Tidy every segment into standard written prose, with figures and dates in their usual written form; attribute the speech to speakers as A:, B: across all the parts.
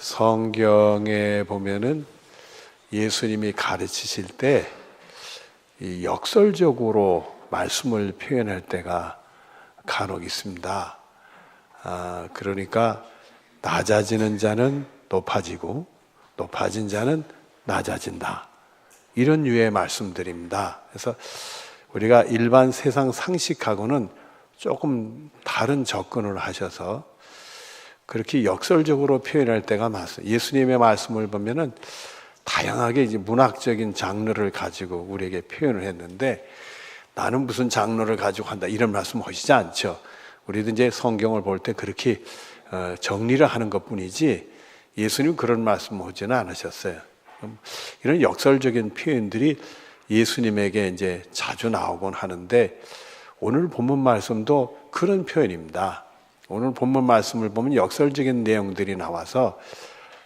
A: 성경에 보면은 예수님이 가르치실 때 이 역설적으로 말씀을 표현할 때가 간혹 있습니다. 그러니까 낮아지는 자는 높아지고 높아진 자는 낮아진다. 이런 유의 말씀들입니다. 그래서 우리가 일반 세상 상식하고는 조금 다른 접근을 하셔서 그렇게 역설적으로 표현할 때가 많습니다. 예수님의 말씀을 보면은 다양하게 이제 문학적인 장르를 가지고 우리에게 표현을 했는데 나는 무슨 장르를 가지고 한다 이런 말씀 하시지 않죠. 우리도 이제 성경을 볼 때 그렇게 정리를 하는 것뿐이지 예수님 그런 말씀 하지는 않으셨어요. 이런 역설적인 표현들이 예수님에게 이제 자주 나오곤 하는데 오늘 본문 말씀도 그런 표현입니다. 오늘 본문 말씀을 보면 역설적인 내용들이 나와서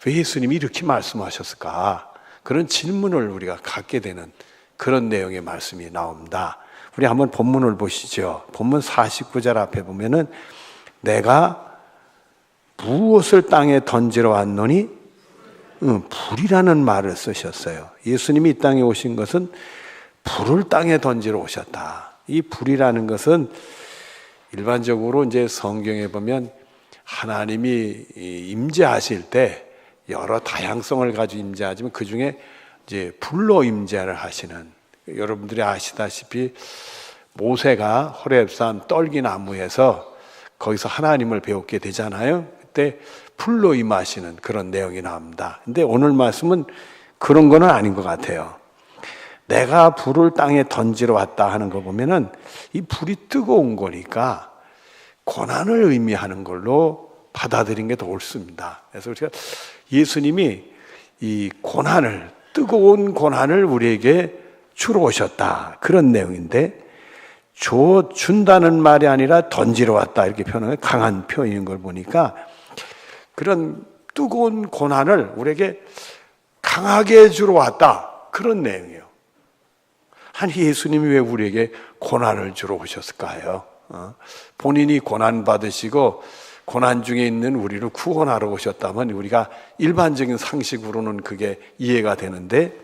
A: 왜 예수님이 이렇게 말씀하셨을까? 그런 질문을 우리가 갖게 되는 그런 내용의 말씀이 나옵니다. 우리 한번 본문을 보시죠. 본문 49절 앞에 보면은 내가 무엇을 땅에 던지러 왔노니? 불이라는 말을 쓰셨어요. 예수님이 이 땅에 오신 것은 불을 땅에 던지러 오셨다. 이 불이라는 것은 일반적으로 이제 성경에 보면 하나님이 임재하실 때 여러 다양성을 가지고 임재하지만 그 중에 이제 불로 임재를 하시는, 여러분들이 아시다시피 모세가 호렙산 떨기나무에서 거기서 하나님을 배웠게 되잖아요. 그때 불로 임하시는 그런 내용이 나옵니다. 근데 오늘 말씀은 그런 거는 아닌 것 같아요. 내가 불을 땅에 던지러 왔다 하는 거 보면은 이 불이 뜨거운 거니까 고난을 의미하는 걸로 받아들인 게 더 옳습니다. 그래서 우리가 예수님이 이 고난을, 뜨거운 고난을 우리에게 주러 오셨다. 그런 내용인데 준다는 말이 아니라 던지러 왔다. 이렇게 표현하는 강한 표현인 걸 보니까 그런 뜨거운 고난을 우리에게 강하게 주러 왔다. 그런 내용이에요. 아니 예수님이 왜 우리에게 고난을 주러 오셨을까요? 본인이 고난 받으시고 고난 중에 있는 우리를 구원하러 오셨다면 우리가 일반적인 상식으로는 그게 이해가 되는데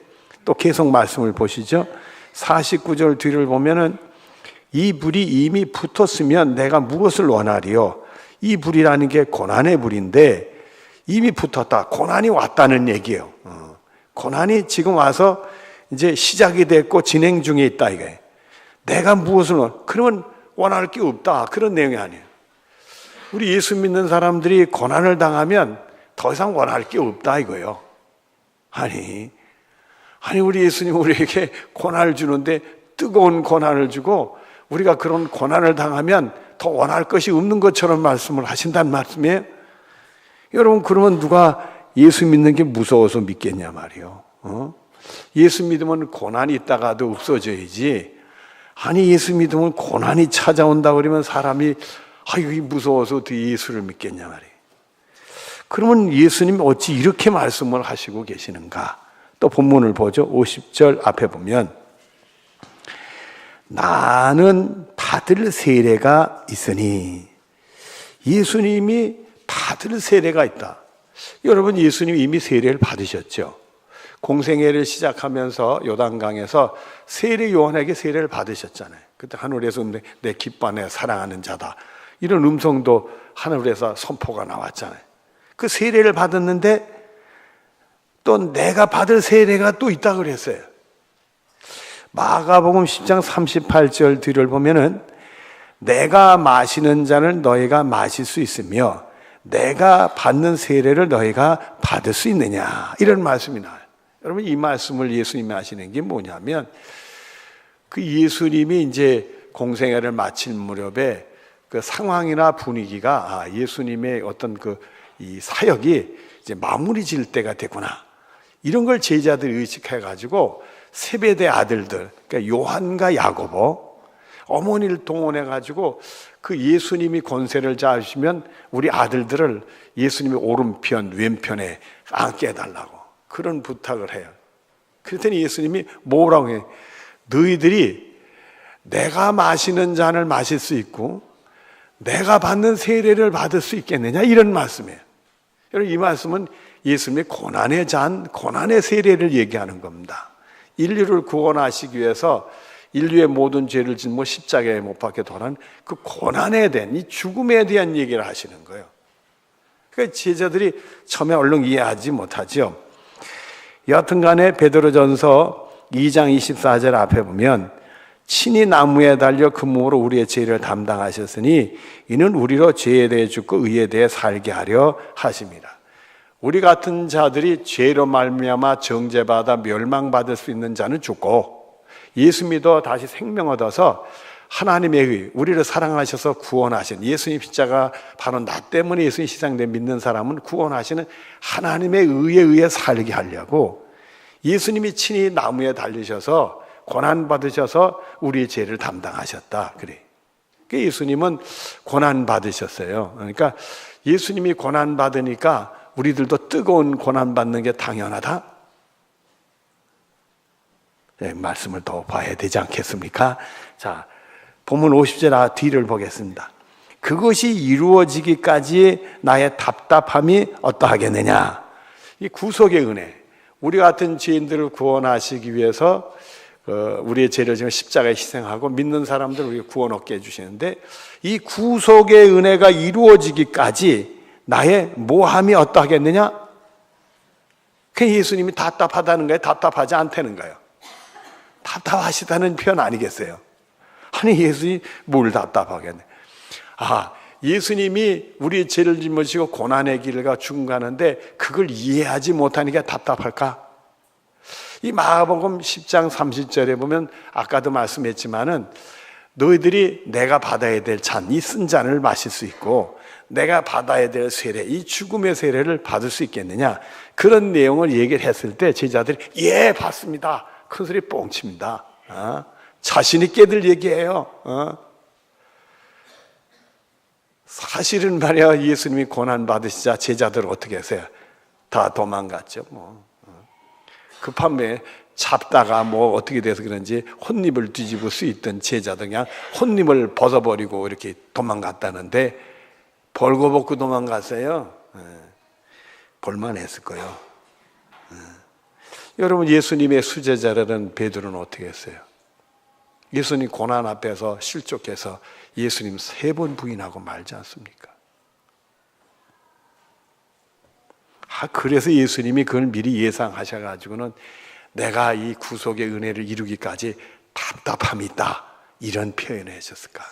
A: 또 계속 말씀을 보시죠. 49절 뒤를 보면은 이 불이 이미 붙었으면 내가 무엇을 원하리요? 이 불이라는 게 고난의 불인데 이미 붙었다. 고난이 왔다는 얘기예요. 고난이 지금 와서 이제 시작이 됐고 진행 중에 있다 이게. 내가 무엇을 그러면 원할 게 없다. 그런 내용이 아니에요. 우리 예수 믿는 사람들이 고난을 당하면 더 이상 원할 게 없다 이거예요. 아니 우리 예수님 우리에게 고난을 주는데 뜨거운 고난을 주고 우리가 그런 고난을 당하면 더 원할 것이 없는 것처럼 말씀을 하신다는 말씀이에요. 여러분 그러면 누가 예수 믿는 게 무서워서 믿겠냐 말이에요. 예수 믿으면 고난이 있다가도 없어져야지. 아니 예수 믿으면 고난이 찾아온다 그러면 사람이 이게 무서워서 어떻게 예수를 믿겠냐 말이에요. 그러면 예수님이 어찌 이렇게 말씀을 하시고 계시는가? 또 본문을 보죠. 50절 앞에 보면 나는 받을 세례가 있으니 예수님이 받을 세례가 있다. 여러분 예수님이 이미 세례를 받으셨죠. 공생애를 시작하면서 요단강에서 세례 요한에게 세례를 받으셨잖아요. 그때 하늘에서 내 기뻐하네 사랑하는 자다. 이런 음성도 하늘에서 선포가 나왔잖아요. 그 세례를 받았는데 또 내가 받을 세례가 또 있다 그랬어요. 마가복음 10장 38절 뒤를 보면은 내가 마시는 잔을 너희가 마실 수 있으며 내가 받는 세례를 너희가 받을 수 있느냐 이런 말씀이 나와요. 여러분 이 말씀을 예수님이 하시는 게 뭐냐면 그 예수님이 이제 공생애를 마칠 무렵에 그 상황이나 분위기가 예수님의 어떤 이 사역이 이제 마무리 질 때가 됐구나. 이런 걸 제자들이 의식해 가지고 세베대 아들들, 그러니까 요한과 야고보 어머니를 동원해 가지고 그 예수님이 권세를 잡으시면 우리 아들들을 예수님의 오른편, 왼편에 앉게 해달라고 그런 부탁을 해요. 그랬더니 예수님이 뭐라고 해요? 너희들이 내가 마시는 잔을 마실 수 있고 내가 받는 세례를 받을 수 있겠느냐 이런 말씀이에요. 여러분 이 말씀은 예수님의 고난의 잔, 고난의 세례를 얘기하는 겁니다. 인류를 구원하시기 위해서 인류의 모든 죄를 짓고 십자가에 못 박혀 돌아간 그 고난에 대한, 이 죽음에 대한 얘기를 하시는 거예요. 그러니까 제자들이 처음에 얼른 이해하지 못하죠. 여하튼간에 베드로전서 2장 24절 앞에 보면 친히 나무에 달려 그 몸으로 우리의 죄를 담당하셨으니 이는 우리로 죄에 대해 죽고 의에 대해 살게 하려 하십니다. 우리 같은 자들이 죄로 말미암아 정죄받아 멸망받을 수 있는 자는 죽고, 예수 믿어 다시 생명 얻어서 하나님의 의, 우리를 사랑하셔서 구원하신 예수님 십자가 바로 나 때문에 예수님 희생돼 믿는 사람은 구원하시는 하나님의 의에 의해 살게 하려고 예수님이 친히 나무에 달리셔서 고난 받으셔서 우리의 죄를 담당하셨다. 그래. 그러니까 예수님은 고난 받으셨어요. 그러니까 예수님이 고난 받으니까 우리들도 뜨거운 고난 받는 게 당연하다. 네, 말씀을 더 봐야 되지 않겠습니까? 자, 본문 50절 뒤를 보겠습니다. 그것이 이루어지기까지 나의 답답함이 어떠하겠느냐. 이 구속의 은혜, 우리 같은 죄인들을 구원하시기 위해서 우리의 죄를 지금 십자가에 희생하고 믿는 사람들 우리 구원 얻게 해주시는데, 이 구속의 은혜가 이루어지기까지 나의 모함이 어떠하겠느냐? 그 예수님이 답답하다는 거예요? 답답하지 않다는 거예요? 답답하시다는 표현 아니겠어요? 아니, 예수님이 뭘 답답하겠네. 예수님이 우리의 죄를 짊어지고 고난의 길을 가 죽음 가는데 그걸 이해하지 못하니까 답답할까? 이 마가복음 10장 30절에 보면 아까도 말씀했지만은 너희들이 내가 받아야 될 잔, 이 쓴 잔을 마실 수 있고 내가 받아야 될 세례, 이 죽음의 세례를 받을 수 있겠느냐, 그런 내용을 얘기를 했을 때 제자들이 예, 받습니다. 큰 소리 뻥 칩니다. 자신 있게들 얘기해요. 사실은 말이야, 예수님이 고난 받으시자 제자들 어떻게 했어요? 다 도망갔죠. 급한 배 잡다가 어떻게 돼서 그런지 혼입을 뒤집을 수 있던 제자들 그냥 혼입을 벗어버리고 이렇게 도망갔다는데, 벌거벗고 도망갔어요. 볼만했을 거예요. 여러분, 예수님의 수제자라는 베드로는 어떻게 했어요? 예수님 고난 앞에서 실족해서 예수님 3번 부인하고 말지 않습니까? 그래서 예수님이 그걸 미리 예상하셔가지고는 내가 이 구속의 은혜를 이루기까지 답답함이 있다, 이런 표현을 하셨을까?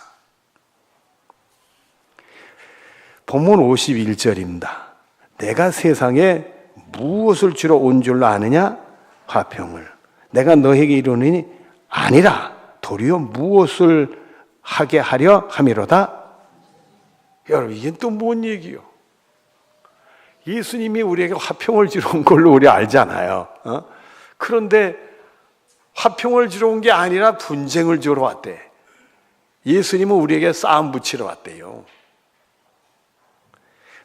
A: 본문 51절입니다. 내가 세상에 무엇을 주러 온 줄로 아느냐? 화평을. 내가 너에게 이르노니 아니라 도리어 무엇을 하게 하려 함이로다. 여러분, 이게 또 뭔 얘기요? 예수님이 우리에게 화평을 주러 온 걸로 우리 알잖아요. 그런데 화평을 주러 온 게 아니라 분쟁을 주러 왔대. 예수님은 우리에게 싸움 붙이러 왔대요.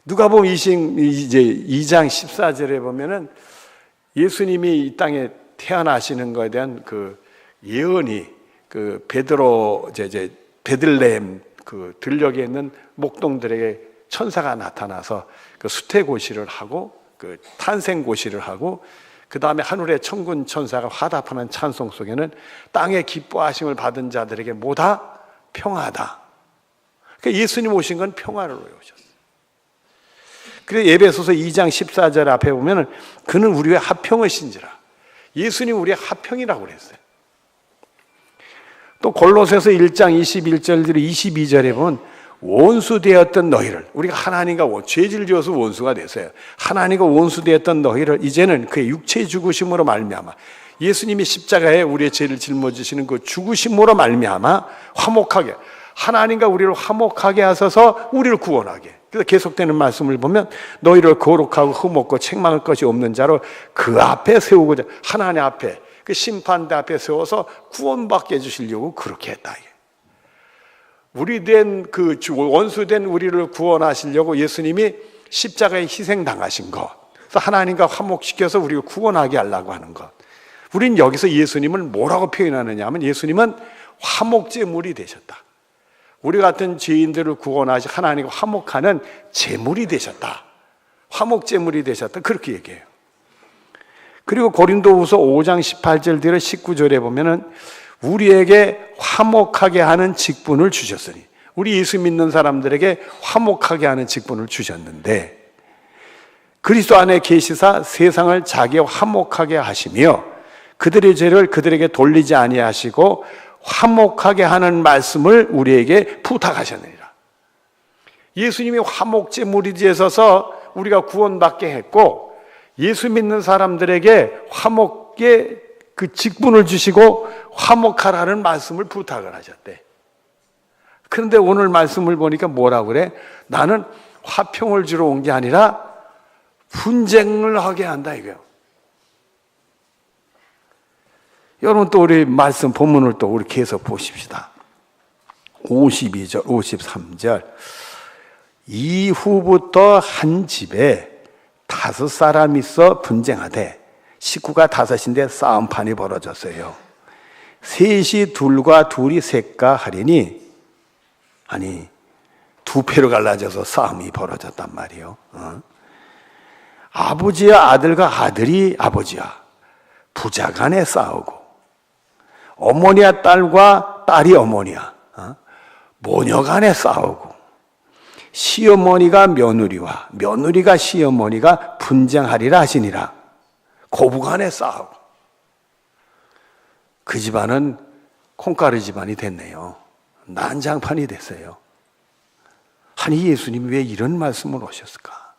A: 누가복음 2장 14절에 보면은 예수님이 이 땅에 태어나시는 것에 대한 그 예언이 그 베드로 베들레헴 그 들녘에 있는 목동들에게 천사가 나타나서 그 수태고시를 하고 그 탄생고시를 하고, 그 다음에 하늘의 천군 천사가 화답하는 찬송 속에는 땅의 기뻐하심을 받은 자들에게 뭐다? 평화다. 그러니까 예수님 오신 건 평화를 위해 오셨어요. 그래서 에베소서 2장 14절 앞에 보면 그는 우리의 화평을 신지라. 예수님 우리의 화평이라고 그랬어요. 또 골로새서 1장 21절 22절에 보면 원수되었던 너희를, 우리가 하나님과 죄질 지어서 원수가 됐어요. 하나님과 원수되었던 너희를 이제는 그의 육체의 죽으심으로 말미암아, 예수님이 십자가에 우리의 죄를 짊어지시는 그 죽으심으로 말미암아 화목하게, 하나님과 우리를 화목하게 하셔서 우리를 구원하게. 그래서 계속되는 말씀을 보면 너희를 거룩하고 흠없고 책망할 것이 없는 자로 그 앞에 세우고자, 하나님 앞에 그 심판대 앞에 세워서 구원받게 해주시려고 그렇게 했다. 우리 된 그 원수된 우리를 구원하시려고 예수님이 십자가에 희생당하신 것, 그래서 하나님과 화목시켜서 우리를 구원하게 하려고 하는 것. 우린 여기서 예수님을 뭐라고 표현하느냐 하면 예수님은 화목제물이 되셨다. 우리 같은 죄인들을 구원하시 하나님과 화목하는 제물이 되셨다. 화목제물이 되셨다. 그렇게 얘기해요. 그리고 고린도후서 5장 18절 뒤로 19절에 보면은 우리에게 화목하게 하는 직분을 주셨으니, 우리 예수 믿는 사람들에게 화목하게 하는 직분을 주셨는데, 그리스도 안에 계시사 세상을 자기와 화목하게 하시며 그들의 죄를 그들에게 돌리지 아니하시고 화목하게 하는 말씀을 우리에게 부탁하셨느니라. 예수님이 화목제물이 되셔서 우리가 구원받게 했고, 예수 믿는 사람들에게 화목의 그 직분을 주시고 화목하라는 말씀을 부탁을 하셨대. 그런데 오늘 말씀을 보니까 뭐라고 그래? 나는 화평을 주러 온 게 아니라 분쟁을 하게 한다 이거예요. 여러분 또 우리 말씀 본문을 또 우리 계속 보십시다. 52절, 53절. 이후부터 한 집에 5사람이 있어 분쟁하되, 식구가 5인데 싸움판이 벌어졌어요. 셋이 둘과 둘이 셋과 하리니, 아니 2패로 갈라져서 싸움이 벌어졌단 말이에요. 아버지와 아들과 아들이 아버지와 부자간에 싸우고, 어머니와 딸과 딸이 어머니와 모녀간에 싸우고, 시어머니가 며느리와 며느리가 시어머니가 분쟁하리라 하시니라. 고부간에 싸우고. 그 집안은 콩가루 집안이 됐네요. 난장판이 됐어요. 아니 예수님이 왜 이런 말씀을 하셨을까?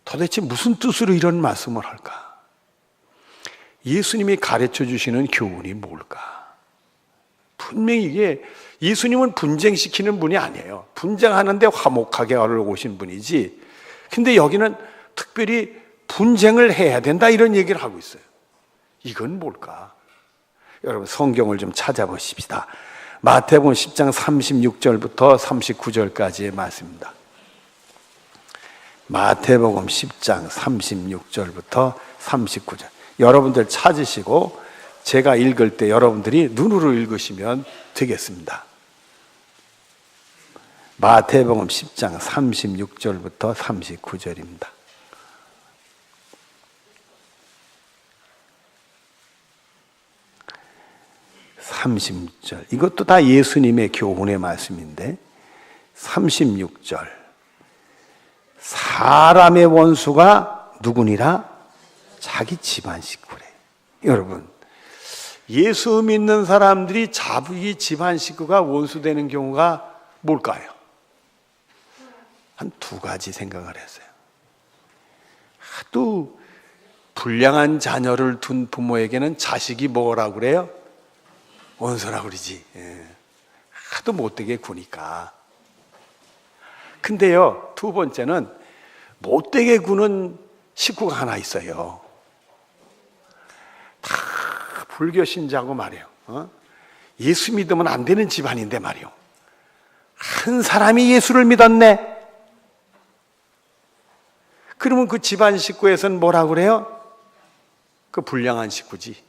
A: 도대체 무슨 뜻으로 이런 말씀을 할까? 예수님이 가르쳐 주시는 교훈이 뭘까? 분명히 이게, 예수님은 분쟁시키는 분이 아니에요. 분쟁하는데 화목하게 하러 오신 분이지. 근데 여기는 특별히 분쟁을 해야 된다 이런 얘기를 하고 있어요. 이건 뭘까? 여러분 성경을 좀 찾아보십시다. 마태복음 10장 36절부터 39절까지의 말씀입니다. 마태복음 10장 36절부터 39절. 여러분들 찾으시고 제가 읽을 때 여러분들이 눈으로 읽으시면 되겠습니다. 마태복음 10장 36절부터 39절입니다. (36절) 이것도 다 예수님의 교훈의 말씀인데, 36절. 사람의 원수가 누구니라? 자기 집안 식구래. 여러분, 예수 믿는 사람들이 자기 집안 식구가 원수되는 경우가 뭘까요? 한 2가지 생각을 했어요. 하도 불량한 자녀를 둔 부모에게는 자식이 뭐라고 그래요? 원수라고 그러지. 하도 못되게 구니까. 근데요, 2번째는 못되게 구는 식구가 하나 있어요. 다 불교 신자고 말이에요. 예수 믿으면 안 되는 집안인데 말이에요. 한 사람이 예수를 믿었네. 그러면 그 집안 식구에서는 뭐라고 그래요? 그 불량한 식구지.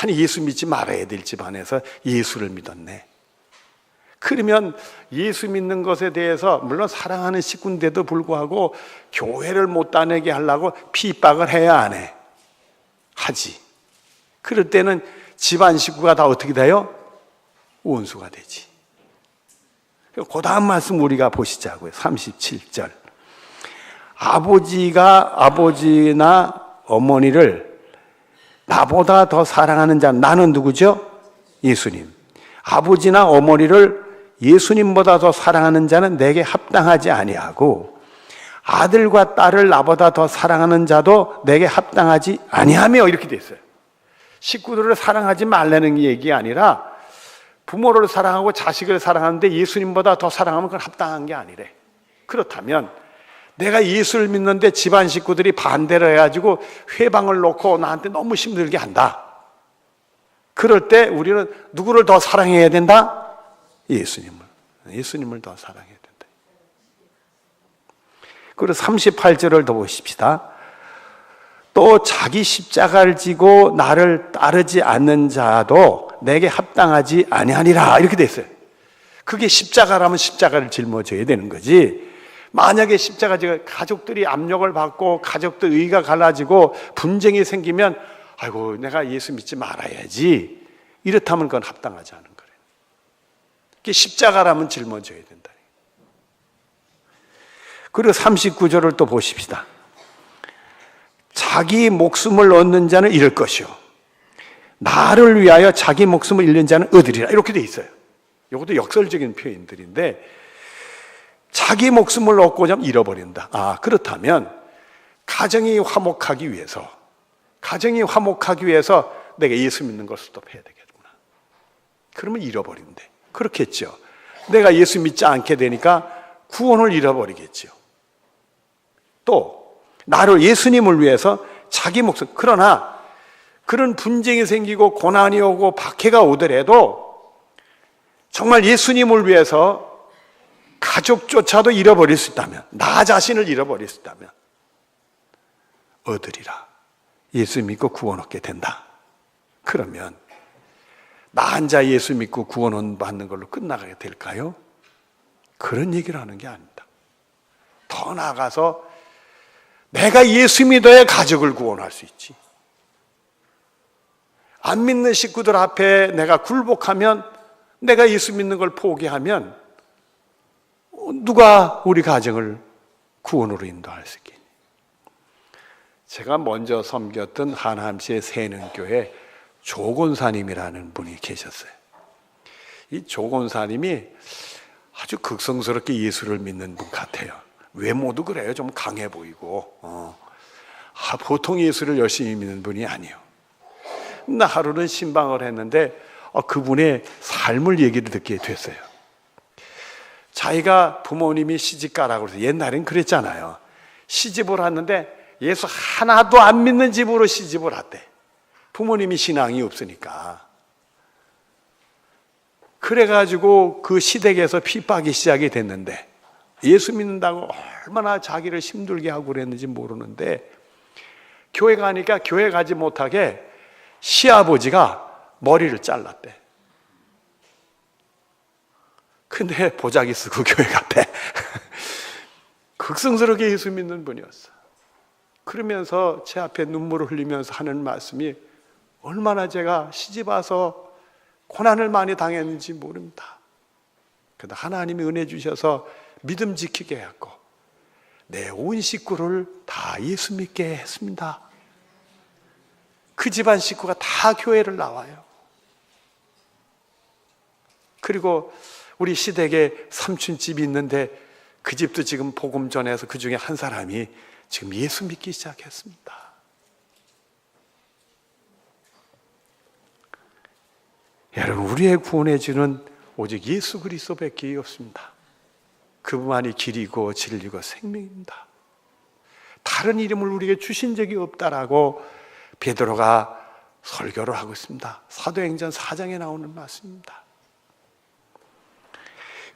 A: 아니 예수 믿지 말아야 될 집안에서 예수를 믿었네. 그러면 예수 믿는 것에 대해서 물론 사랑하는 식구인데도 불구하고 교회를 못 다니게 하려고 핍박을 해야 안 해? 하지. 그럴 때는 집안 식구가 다 어떻게 돼요? 원수가 되지. 그 다음 말씀 우리가 보시자고요. 37절. 아버지나 어머니를 나보다 더 사랑하는 자, 나는 누구죠? 예수님. 아버지나 어머니를 예수님보다 더 사랑하는 자는 내게 합당하지 아니하고, 아들과 딸을 나보다 더 사랑하는 자도 내게 합당하지 아니하며, 이렇게 돼 있어요. 식구들을 사랑하지 말라는 얘기 아니라 부모를 사랑하고 자식을 사랑하는데 예수님보다 더 사랑하면 그건 합당한 게 아니래. 그렇다면 내가 예수를 믿는데 집안 식구들이 반대를 해가지고 회방을 놓고 나한테 너무 힘들게 한다. 그럴 때 우리는 누구를 더 사랑해야 된다? 예수님을 더 사랑해야 된다. 그리고 38절을 더 보십시다. 또 자기 십자가를 지고 나를 따르지 않는 자도 내게 합당하지 아니하니라, 이렇게 돼 있어요. 그게 십자가라면 십자가를 짊어져야 되는 거지. 만약에 십자가지가 가족들이 압력을 받고 가족들 의가 갈라지고 분쟁이 생기면 아이고 내가 예수 믿지 말아야지, 이렇다면 그건 합당하지 않은 거예요. 십자가라면 짊어져야 된다. 그리고 39절을 또 보십시다. 자기 목숨을 얻는 자는 잃을 것이요 나를 위하여 자기 목숨을 잃는 자는 얻으리라, 이렇게 돼 있어요. 이것도 역설적인 표현들인데 자기 목숨을 얻고자 하면 잃어버린다. 그렇다면 가정이 화목하기 위해서 내가 예수 믿는 걸 스톱해야 되겠구나. 그러면 잃어버린대. 그렇겠죠. 내가 예수 믿지 않게 되니까 구원을 잃어버리겠죠. 또 나를 예수님을 위해서 자기 목숨, 그러나 그런 분쟁이 생기고 고난이 오고 박해가 오더라도 정말 예수님을 위해서 가족조차도 잃어버릴 수 있다면, 나 자신을 잃어버릴 수 있다면 얻으리라. 예수 믿고 구원 얻게 된다. 그러면 나 혼자 예수 믿고 구원 받는 걸로 끝나게 될까요? 그런 얘기를 하는 게 아닙니다. 더 나아가서 내가 예수 믿어야 가족을 구원할 수 있지. 안 믿는 식구들 앞에 내가 굴복하면, 내가 예수 믿는 걸 포기하면 누가 우리 가정을 구원으로 인도할 수 있겠니? 제가 먼저 섬겼던 하남시의 새능교회 조곤사님이라는 분이 계셨어요. 이 조곤사님이 아주 극성스럽게 예수를 믿는 분 같아요. 외모도 그래요. 좀 강해 보이고 보통 예수를 열심히 믿는 분이 아니에요. 나 하루는 신방을 했는데 그분의 삶을 얘기를 듣게 됐어요. 자기가 부모님이 시집가라고 해서, 옛날엔 그랬잖아요. 시집을 왔는데 예수 하나도 안 믿는 집으로 시집을 왔대. 부모님이 신앙이 없으니까. 그래가지고 그 시댁에서 핍박이 시작이 됐는데 예수 믿는다고 얼마나 자기를 힘들게 하고 그랬는지 모르는데, 교회 가니까 교회 가지 못하게 시아버지가 머리를 잘랐대. 근데 보자기 쓰고 교회 갔대. 극성스럽게 예수 믿는 분이었어. 그러면서 제 앞에 눈물을 흘리면서 하는 말씀이, 얼마나 제가 시집 와서 고난을 많이 당했는지 모릅니다. 그런데 하나님이 은혜 주셔서 믿음 지키게 했고 내 온 식구를 다 예수 믿게 했습니다. 그 집안 식구가 다 교회를 나와요. 그리고 우리 시댁에 삼촌집이 있는데 그 집도 지금 복음 전해서 그 중에 한 사람이 지금 예수 믿기 시작했습니다. 여러분, 우리의 구원의 주는 오직 예수 그리스도밖에 없습니다. 그분만이 길이고 진리고 생명입니다. 다른 이름을 우리에게 주신 적이 없다라고 베드로가 설교를 하고 있습니다. 사도행전 4장에 나오는 말씀입니다.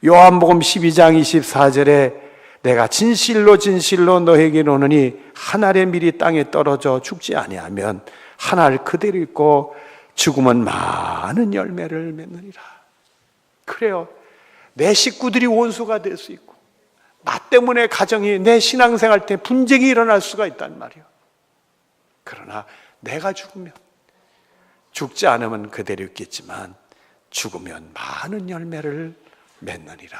A: 요한복음 12장 24절에 내가 진실로 진실로 너에게 이르노니 한 알의 밀이 땅에 떨어져 죽지 아니하면 한 알 그대로 있고 죽으면 많은 열매를 맺느니라. 그래요. 내 식구들이 원수가 될 수 있고 나 때문에 가정이, 내 신앙생활 때 분쟁이 일어날 수가 있단 말이에요. 그러나 내가 죽으면, 죽지 않으면 그대로 있겠지만 죽으면 많은 열매를 맺느니라.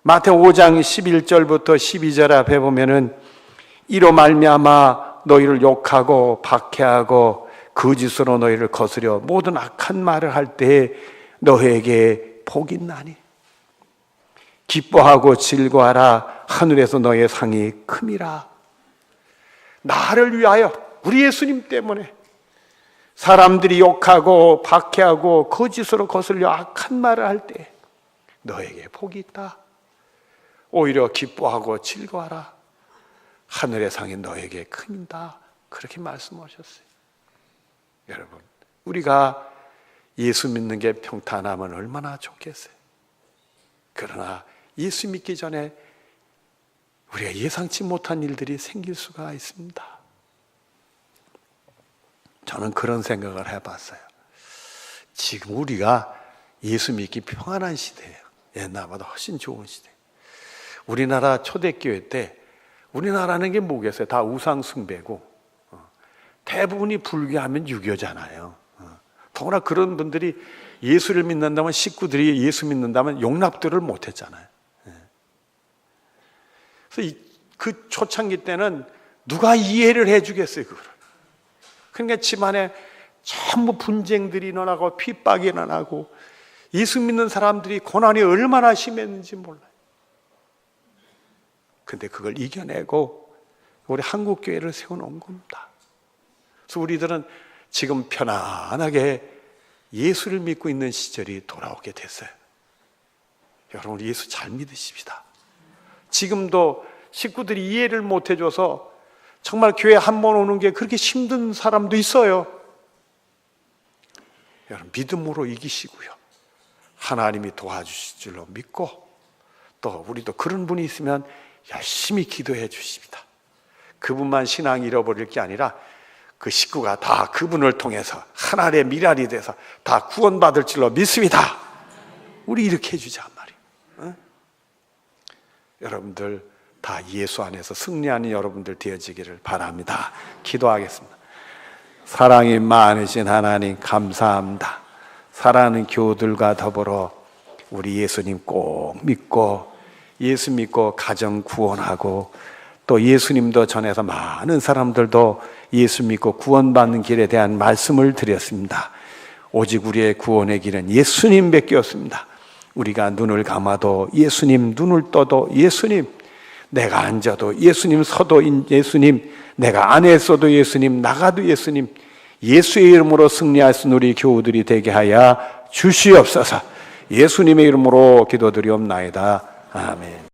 A: 마태오 5장 11절부터 12절 앞에 보면은 이로 말미암아 너희를 욕하고 박해하고 거짓으로 너희를 거스려 모든 악한 말을 할 때에 너희에게 복이 있나니 기뻐하고 즐거워하라. 하늘에서 너의 상이 큼이라. 나를 위하여, 우리 예수님 때문에 사람들이 욕하고 박해하고 거짓으로 거슬려 악한 말을 할 때 너에게 복이 있다. 오히려 기뻐하고 즐거워하라. 하늘의 상이 너에게 큼이다. 그렇게 말씀하셨어요. 여러분, 우리가 예수 믿는 게 평탄하면 얼마나 좋겠어요. 그러나 예수 믿기 전에 우리가 예상치 못한 일들이 생길 수가 있습니다. 저는 그런 생각을 해봤어요. 지금 우리가 예수 믿기 평안한 시대예요. 옛날보다 훨씬 좋은 시대. 우리나라 초대교회 때 우리나라는 게 뭐겠어요? 다 우상 숭배고 대부분이 불교하면 유교잖아요. 더구나 그런 분들이 예수를 믿는다면, 식구들이 예수 믿는다면 용납들을 못했잖아요. 그래서 그 초창기 때는 누가 이해를 해주겠어요, 그거를. 그러니까 집안에 전부 분쟁들이 일어나고 핍박이 일어나고 예수 믿는 사람들이 고난이 얼마나 심했는지 몰라요. 근데 그걸 이겨내고 우리 한국교회를 세워놓은 겁니다. 그래서 우리들은 지금 편안하게 예수를 믿고 있는 시절이 돌아오게 됐어요. 여러분, 예수 잘 믿으십시다. 지금도 식구들이 이해를 못 해줘서 정말 교회 한 번 오는 게 그렇게 힘든 사람도 있어요. 여러분, 믿음으로 이기시고요, 하나님이 도와주실 줄로 믿고, 또 우리도 그런 분이 있으면 열심히 기도해 주십니다. 그분만 신앙 잃어버릴 게 아니라 그 식구가 다 그분을 통해서 하나님의 미랄이 돼서 다 구원받을 줄로 믿습니다. 우리 이렇게 해주자 말이에요. 응? 여러분들 다 예수 안에서 승리하는 여러분들 되어지기를 바랍니다. 기도하겠습니다. 사랑이 많으신 하나님 감사합니다. 사랑하는 교우들과 더불어 우리 예수님 꼭 믿고, 예수 믿고 가정 구원하고, 또 예수님도 전해서 많은 사람들도 예수 믿고 구원받는 길에 대한 말씀을 드렸습니다. 오직 우리의 구원의 길은 예수님밖에 없습니다. 우리가 눈을 감아도 예수님, 눈을 떠도 예수님, 내가 앉아도 예수님, 서도 예수님, 내가 안에 있어도 예수님, 나가도 예수님, 예수의 이름으로 승리할 수 있는 우리 교우들이 되게 하여 주시옵소서. 예수님의 이름으로 기도드리옵나이다. 아멘.